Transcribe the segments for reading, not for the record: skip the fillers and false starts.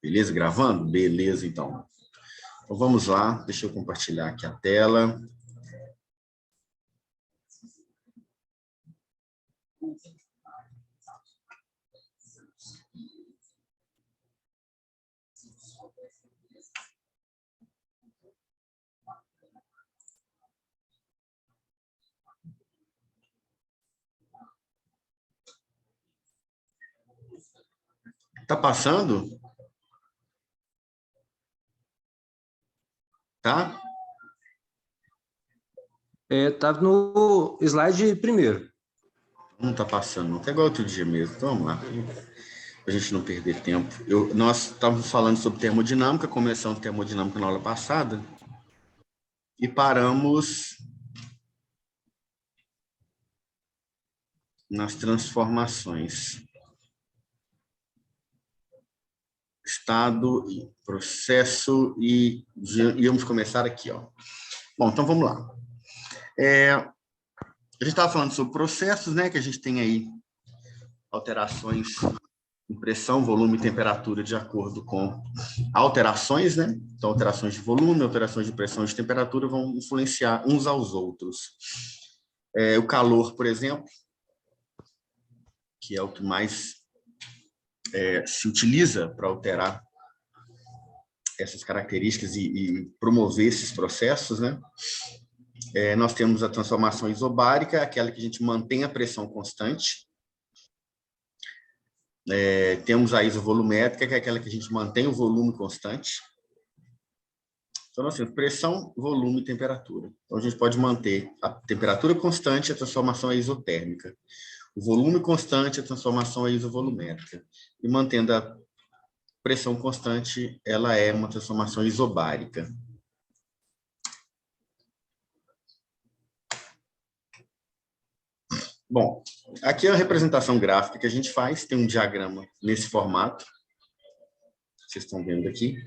Beleza? Gravando? Beleza, então. Então vamos lá, deixa eu compartilhar aqui a tela. Tá passando? Tá? Tá no slide primeiro. Não tá passando, não. Tá igual outro dia mesmo. Então vamos lá. Pra gente não perder tempo. Nós estávamos falando sobre termodinâmica, começamos termodinâmica na aula passada e paramos nas transformações. Estado, processo e íamos começar aqui, ó. Bom, então vamos lá. A gente estava falando sobre processos, né? Que a gente tem aí alterações em pressão, volume e temperatura de acordo com alterações, né? Então, alterações de volume, alterações de pressão e de temperatura vão influenciar uns aos outros. O calor, por exemplo, que é o que mais se utiliza para alterar essas características e promover esses processos, né? Nós temos a transformação isobárica, aquela que a gente mantém a pressão constante. Temos a isovolumétrica, que é aquela que a gente mantém o volume constante. Então, nós temos pressão, volume e temperatura. Então, a gente pode manter a temperatura constante, a transformação é isotérmica. O volume constante, a transformação é isovolumétrica. E mantendo a pressão constante, ela é uma transformação isobárica. Bom, aqui é a representação gráfica que a gente faz, tem um diagrama nesse formato, vocês estão vendo aqui,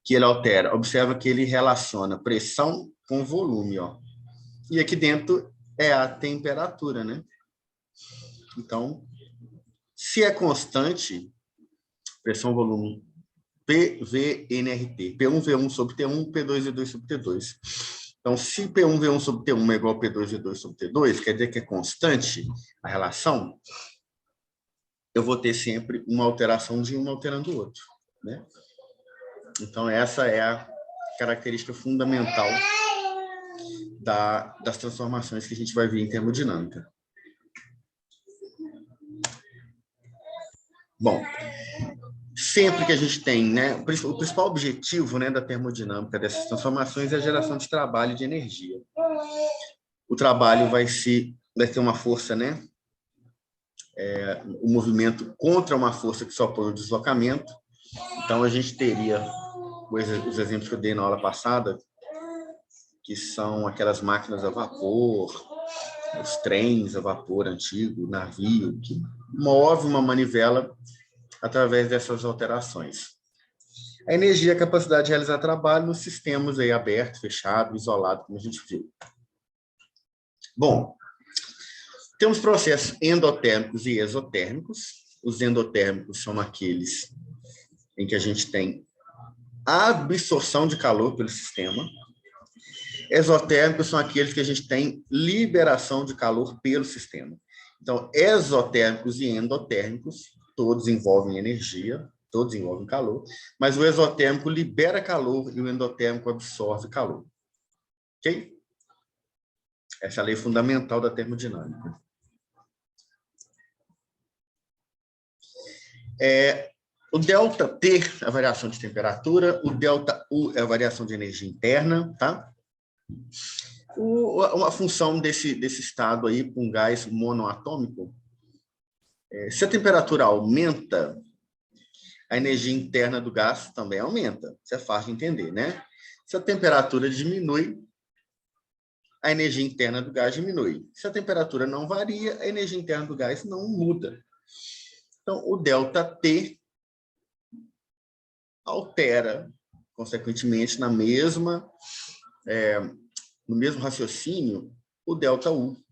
que ele altera, observa que ele relaciona pressão com volume, ó. E aqui dentro é a temperatura, né? Então, se é constante, pressão, volume, PV, NRT, P1V1 sobre T1, P2V2 sobre T2. Então, se P1V1 sobre T1 é igual a P2V2 sobre T2, quer dizer que é constante a relação, eu vou ter sempre uma alteração de um alterando o outro, né? Então, essa é a característica fundamental das transformações que a gente vai ver em termodinâmica. Bom, sempre que a gente tem, né, o principal objetivo, né, da termodinâmica dessas transformações é a geração de trabalho e de energia. O trabalho vai ter uma força, né, o movimento contra uma força que se opõe ao deslocamento. Então, a gente teria os exemplos que eu dei na aula passada, que são aquelas máquinas a vapor, os trens a vapor antigo, o navio, que move uma manivela através dessas alterações. A energia é a capacidade de realizar trabalho nos sistemas aí aberto, fechado, isolado, como a gente viu. Bom, temos processos endotérmicos e exotérmicos. Os endotérmicos são aqueles em que a gente tem a absorção de calor pelo sistema. Exotérmicos são aqueles que a gente tem liberação de calor pelo sistema. Então, exotérmicos e endotérmicos, todos envolvem energia, todos envolvem calor, mas o exotérmico libera calor e o endotérmico absorve calor. Ok? Essa é a lei fundamental da termodinâmica. O ΔT é a variação de temperatura, o ΔU é a variação de energia interna, tá? Uma função desse estado aí com gás monoatômico, se a temperatura aumenta, a energia interna do gás também aumenta. Isso é fácil de entender, né? Se a temperatura diminui, a energia interna do gás diminui. Se a temperatura não varia, a energia interna do gás não muda. Então, o ΔT altera, consequentemente, no mesmo raciocínio, o ΔU,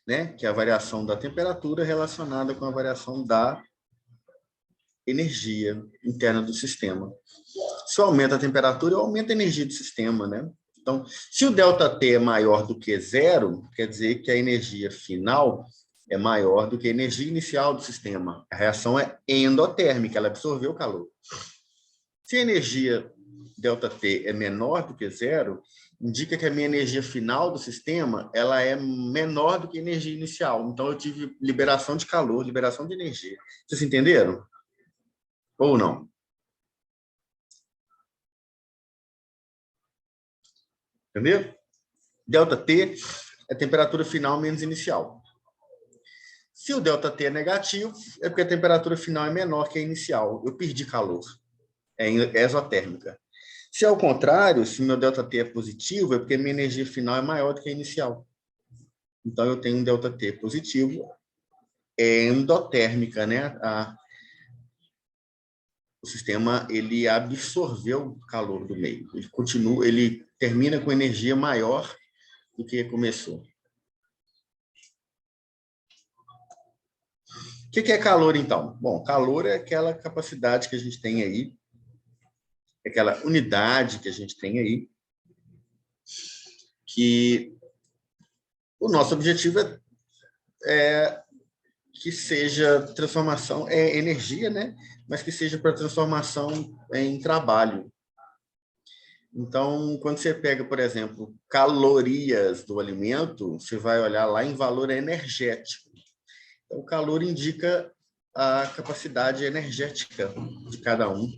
né? Que é a variação da temperatura relacionada com a variação da energia interna do sistema. Se eu aumento a temperatura, eu aumento a energia do sistema, né? Então, se o ΔT é maior do que zero, quer dizer que a energia final é maior do que a energia inicial do sistema. A reação é endotérmica, ela absorveu o calor. Se a energia ΔT é menor do que zero, indica que a minha energia final do sistema ela é menor do que a energia inicial. Então, eu tive liberação de calor, liberação de energia. Vocês entenderam? Ou não? Entendeu? ΔT é temperatura final menos inicial. Se o ΔT é negativo, é porque a temperatura final é menor que a inicial. Eu perdi calor. É exotérmica. Se ao contrário, se meu ΔT é positivo, é porque minha energia final é maior do que a inicial. Então, eu tenho um ΔT positivo, endotérmica, né? O sistema ele absorveu o calor do meio. Ele termina com energia maior do que começou. O que é calor, então? Bom, calor é aquela capacidade que a gente tem aí, aquela unidade que a gente tem aí, que o nosso objetivo é que seja transformação, é energia, né? Mas que seja para transformação em trabalho. Então, quando você pega, por exemplo, calorias do alimento, você vai olhar lá em valor energético. Então, o calor indica a capacidade energética de cada um,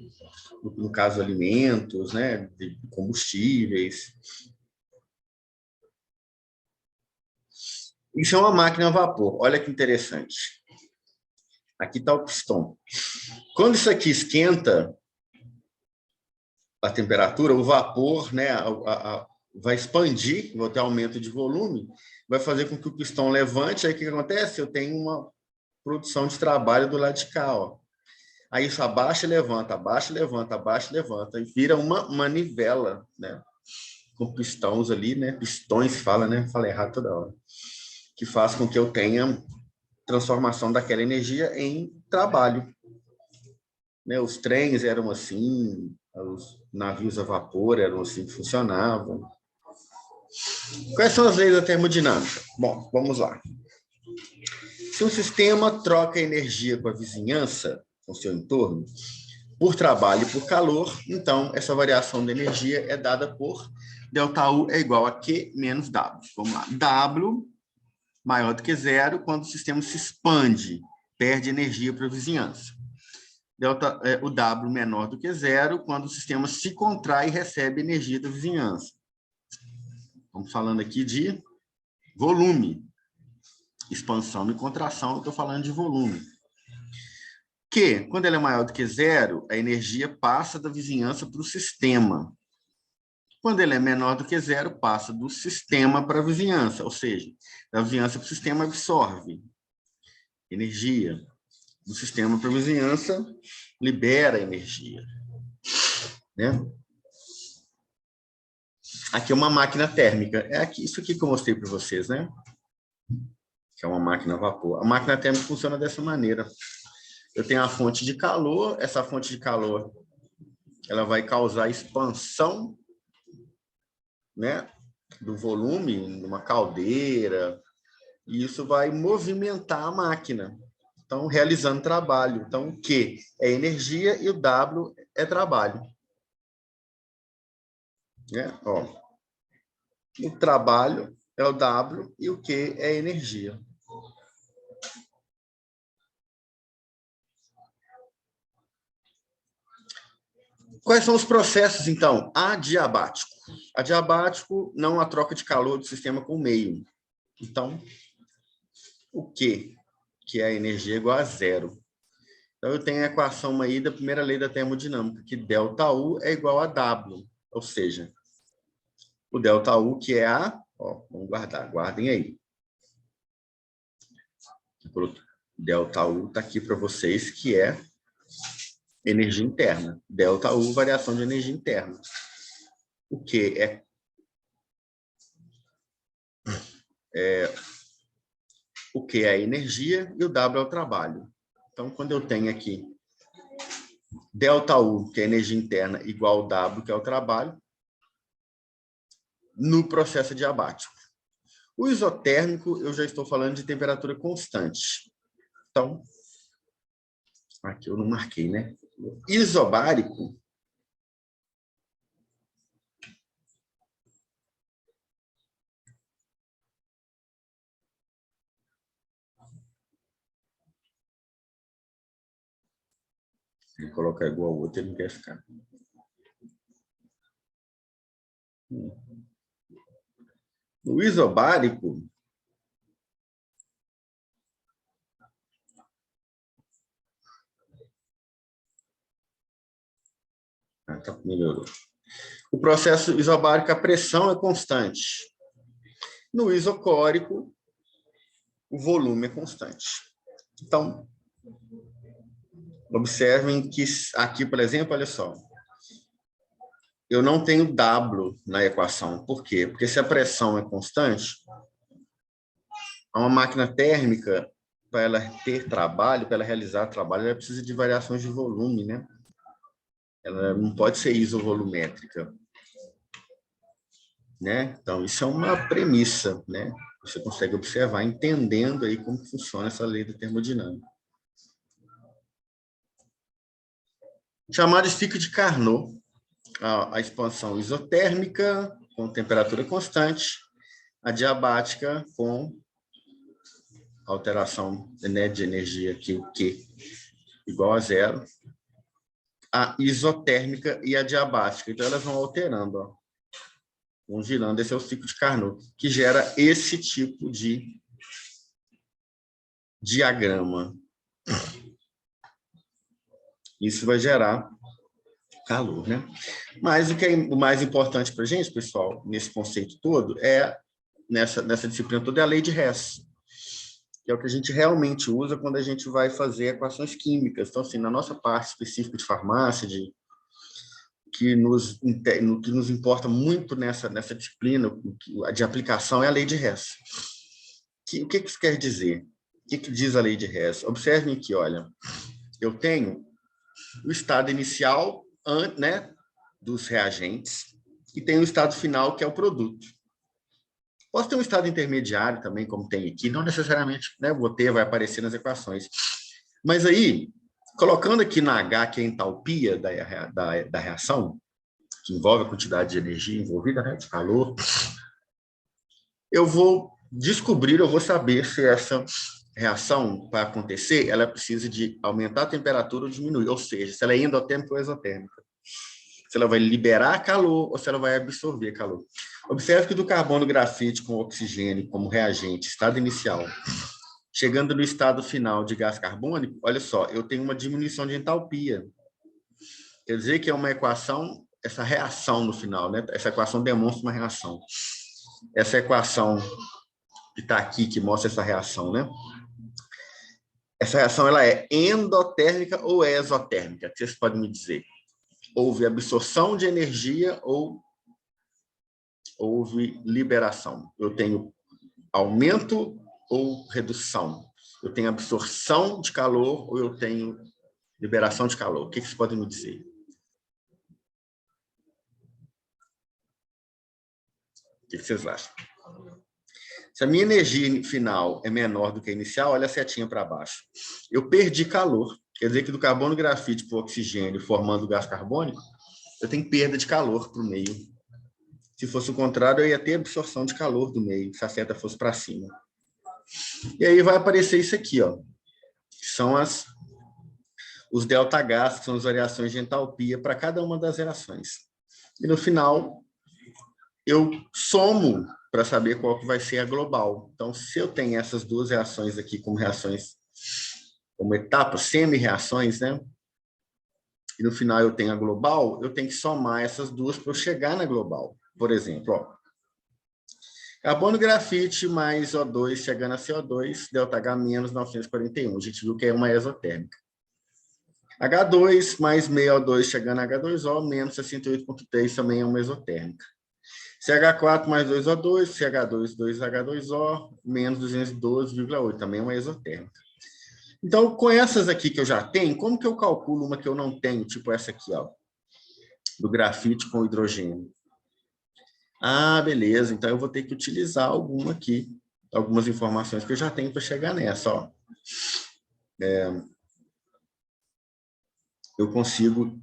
no caso, alimentos, né, de combustíveis. Isso é uma máquina a vapor. Olha que interessante. Aqui está o pistão. Quando isso aqui esquenta a temperatura, o vapor, né, vai expandir, vou ter aumento de volume, vai fazer com que o pistão levante. Aí o que acontece? Eu tenho uma produção de trabalho do lado de cá, ó. Aí isso abaixa e levanta, abaixa e levanta, abaixa e levanta, e vira uma manivela, né? Com pistões ali, né? Pistões, fala, né? Fala errado toda hora. Que faz com que eu tenha transformação daquela energia em trabalho. Né? Os trens eram assim, os navios a vapor eram assim que funcionavam. Quais são as leis da termodinâmica? Bom, vamos lá. Se um sistema troca energia com a vizinhança, com o seu entorno, por trabalho e por calor, então essa variação de energia é dada por ΔU é igual a Q menos W. Vamos lá. W maior do que zero quando o sistema se expande, perde energia para a vizinhança. O W menor do que zero quando o sistema se contrai e recebe energia da vizinhança. Estamos falando aqui de volume. Expansão e contração, eu estou falando de volume. Que, quando ele é maior do que zero, a energia passa da vizinhança para o sistema. Quando ele é menor do que zero, passa do sistema para a vizinhança, ou seja, da vizinhança para o sistema absorve energia. Do sistema para a vizinhança, libera energia. Né? Aqui é uma máquina térmica. É isso aqui que eu mostrei para vocês, né? Que é uma máquina a vapor. A máquina térmica funciona dessa maneira. Eu tenho a fonte de calor, essa fonte de calor ela vai causar expansão, né, do volume numa caldeira, e isso vai movimentar a máquina, então realizando trabalho. Então, o Q é energia e o W é trabalho. Né? Ó, o trabalho é o W e o Q é energia. Quais são os processos, então? Adiabático. Adiabático, não a troca de calor do sistema com o meio. Então, o Q, que é a energia igual a zero. Então, eu tenho a equação aí da primeira lei da termodinâmica, que ΔU é igual a W. Ou seja, o ΔU, que é a... Ó, vamos guardar, guardem aí. ΔU está aqui para vocês, que é energia interna. ΔU, variação de energia interna. O que o que é a energia e o W é o trabalho. Então, quando eu tenho aqui ΔU, que é a energia interna, igual ao W, que é o trabalho, no processo adiabático. O isotérmico, eu já estou falando de temperatura constante. Então, aqui eu não marquei, né? Isobárico, se ele colocar igual ao outro, ele não quer ficar. O isobárico, melhorou. O processo isobárico, a pressão é constante. No isocórico, o volume é constante. Então, observem que aqui, por exemplo, olha só, eu não tenho W na equação. Por quê? Porque se a pressão é constante, uma máquina térmica, para ela ter trabalho, para ela realizar trabalho, ela precisa de variações de volume, né? Ela não pode ser isovolumétrica, né? Então, isso é uma premissa, né? Você consegue observar, entendendo aí como funciona essa lei da termodinâmica. Chamado ciclo de Carnot, a expansão isotérmica com temperatura constante, a diabática com alteração, né, de energia aqui, o Q igual a zero, a isotérmica e a diabática. Então, elas vão alterando, ó, vão girando. Esse é o ciclo de Carnot, que gera esse tipo de diagrama. Isso vai gerar calor, né? Mas o que é o mais importante para a gente, pessoal, nesse conceito todo, nessa disciplina toda, é a lei de Hess, que é o que a gente realmente usa quando a gente vai fazer equações químicas. Então, assim, na nossa parte específica de farmácia, que nos importa muito nessa disciplina de aplicação, é a lei de Hess. O que isso quer dizer? O que diz a lei de Hess? Observem aqui, olha, eu tenho o estado inicial, né, dos reagentes, e tem o estado final, que é o produto. Posso ter um estado intermediário também, como tem aqui, não necessariamente, né, vai aparecer nas equações. Mas aí, colocando aqui na H, que é a entalpia da reação, que envolve a quantidade de energia envolvida, né, de calor, eu vou saber se essa reação, para acontecer, ela precisa de aumentar a temperatura ou diminuir, ou seja, se ela é endotérmica ou exotérmica. Se ela vai liberar calor ou se ela vai absorver calor. Observe que do carbono grafite com oxigênio como reagente, estado inicial, chegando no estado final de gás carbônico, olha só, eu tenho uma diminuição de entalpia. Quer dizer que é uma equação, essa reação no final, né? Essa equação demonstra uma reação. Essa equação que está aqui, que mostra essa reação, né? Essa reação, ela é endotérmica ou é exotérmica? O que vocês podem me dizer? Houve absorção de energia ou houve liberação? Eu tenho aumento ou redução? Eu tenho absorção de calor ou eu tenho liberação de calor? O que vocês podem me dizer? O que vocês acham? Se a minha energia final é menor do que a inicial, olha a setinha para baixo. Eu perdi calor. Quer dizer que do carbono grafite para o oxigênio, formando o gás carbônico, eu tenho perda de calor para o meio. Se fosse o contrário, eu ia ter absorção de calor do meio, se a seta fosse para cima. E aí vai aparecer isso aqui, ó, que são os ΔH, que são as variações de entalpia para cada uma das reações. E no final, eu somo para saber qual que vai ser a global. Então, se eu tenho essas duas reações aqui como reações, como etapas, semi-reações, né? E no final eu tenho a global, eu tenho que somar essas duas para eu chegar na global. Por exemplo, ó, carbono grafite mais O2 chegando a CO2, ΔH menos 941. A gente viu que é uma exotérmica. H2 mais meio O2 chegando a H2O menos 68,3 também é uma exotérmica. CH4 mais 2O2, CH2, 2H2O, menos 212,8, também é uma exotérmica. Então, com essas aqui que eu já tenho, como que eu calculo uma que eu não tenho, tipo essa aqui, ó, do grafite com hidrogênio? Ah, beleza, então eu vou ter que utilizar alguma aqui, algumas informações que eu já tenho para chegar nessa, ó. Eu consigo,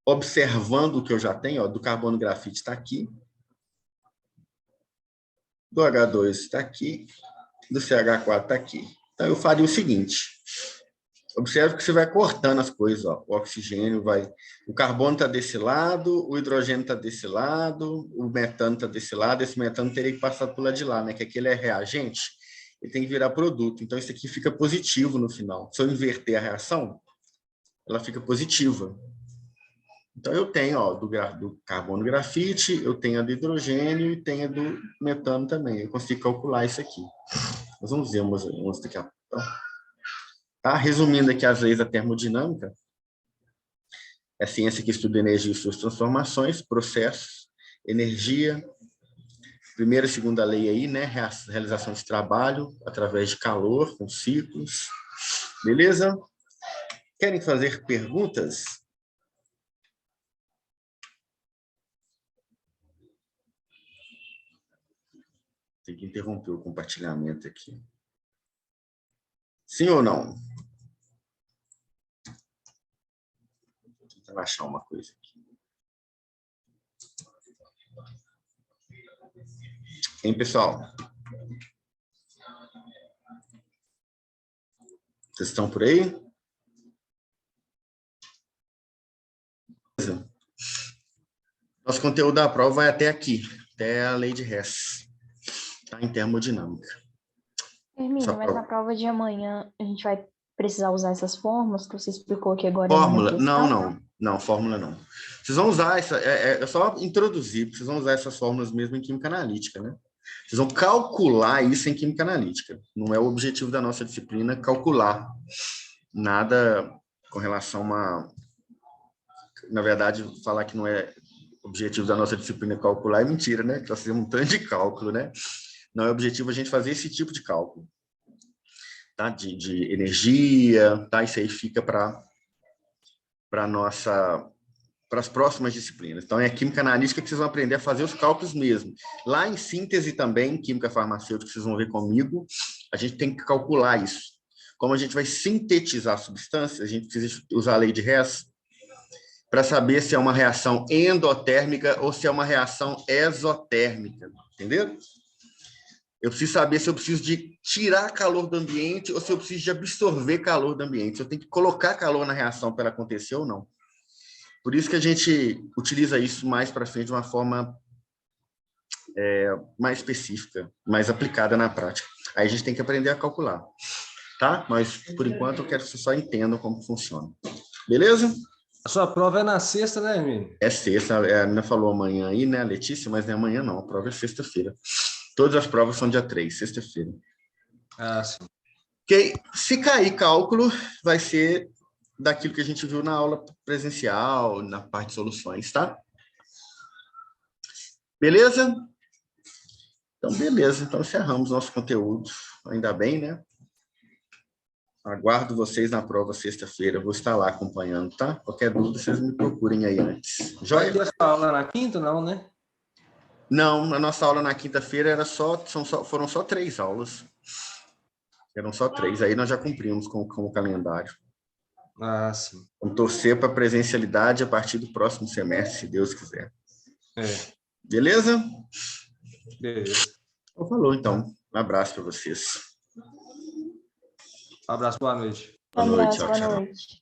observando o que eu já tenho, ó, do carbono grafite está aqui, do H2 está aqui, do CH4 está aqui. Então, eu faria o seguinte, observe que você vai cortando as coisas, ó. O oxigênio vai... O carbono está desse lado, o hidrogênio está desse lado, o metano está desse lado, esse metano teria que passar por lá de lá, né? Que aquele é reagente, ele tem que virar produto. Então, isso aqui fica positivo no final. Se eu inverter a reação, ela fica positiva. Então, eu tenho, ó, do carbono grafite, eu tenho a do hidrogênio e tenho a do metano também. Eu consigo calcular isso aqui. Nós vamos ver umas daqui a pouco. Então, tá? Resumindo aqui as leis da termodinâmica, é a ciência que estuda energia e suas transformações, processos, energia, primeira e segunda lei aí, né? Realização de trabalho através de calor, com ciclos. Beleza? Querem fazer perguntas? Tem que interromper o compartilhamento aqui. Sim ou não? Vou tentar achar uma coisa aqui. Hein, pessoal? Vocês estão por aí? Nosso conteúdo da prova vai até aqui, até a lei de Hess, tá? Em termodinâmica. Hermínio, mas na prova de amanhã a gente vai precisar usar essas fórmulas que você explicou aqui agora? Fórmula? Não, fórmula não. Vocês vão usar essa, é só introduzir, vocês vão usar essas fórmulas mesmo em química analítica, né? Vocês vão calcular isso em química analítica. Não é o objetivo da nossa disciplina calcular nada com relação a uma... Na verdade, falar que não é objetivo da nossa disciplina calcular é mentira, né? Que nós fazemos um tanto de cálculo, né? Não é objetivo a gente fazer esse tipo de cálculo, tá? De energia, tá? Isso aí fica para as próximas disciplinas. Então, é a química analítica que vocês vão aprender a fazer os cálculos mesmo. Lá em síntese também, química farmacêutica, vocês vão ver comigo, a gente tem que calcular isso. Como a gente vai sintetizar substâncias, a gente precisa usar a lei de Hess para saber se é uma reação endotérmica ou se é uma reação exotérmica, entendeu? Eu preciso saber se eu preciso de tirar calor do ambiente ou se eu preciso de absorver calor do ambiente. Se eu tenho que colocar calor na reação para ela acontecer ou não. Por isso que a gente utiliza isso mais para frente de uma forma mais específica, mais aplicada na prática. Aí a gente tem que aprender a calcular, tá? Mas, por enquanto, eu quero que vocês só entendam como funciona. Beleza? A sua prova é na sexta, né, Hermínio? É sexta, a Ana falou amanhã aí, né, Letícia? Mas não é amanhã não, a prova é sexta-feira. Todas as provas são dia 3, sexta-feira. Ah, sim. Ok? Se cair cálculo, vai ser daquilo que a gente viu na aula presencial, na parte de soluções, tá? Beleza? Então, beleza. Então, encerramos nosso conteúdo. Ainda bem, né? Aguardo vocês na prova sexta-feira. Vou estar lá acompanhando, tá? Qualquer dúvida, vocês me procurem aí antes. Vai ter essa aula na quinta, não, né? Não, na nossa aula na quinta-feira foram só 3 aulas. Eram só 3. Aí nós já cumprimos com o calendário. Ah, sim. Vamos torcer para presencialidade a partir do próximo semestre, se Deus quiser. Beleza? Beleza. Então, falou, então. Um abraço para vocês. Um abraço, boa noite. Boa noite, Boa noite.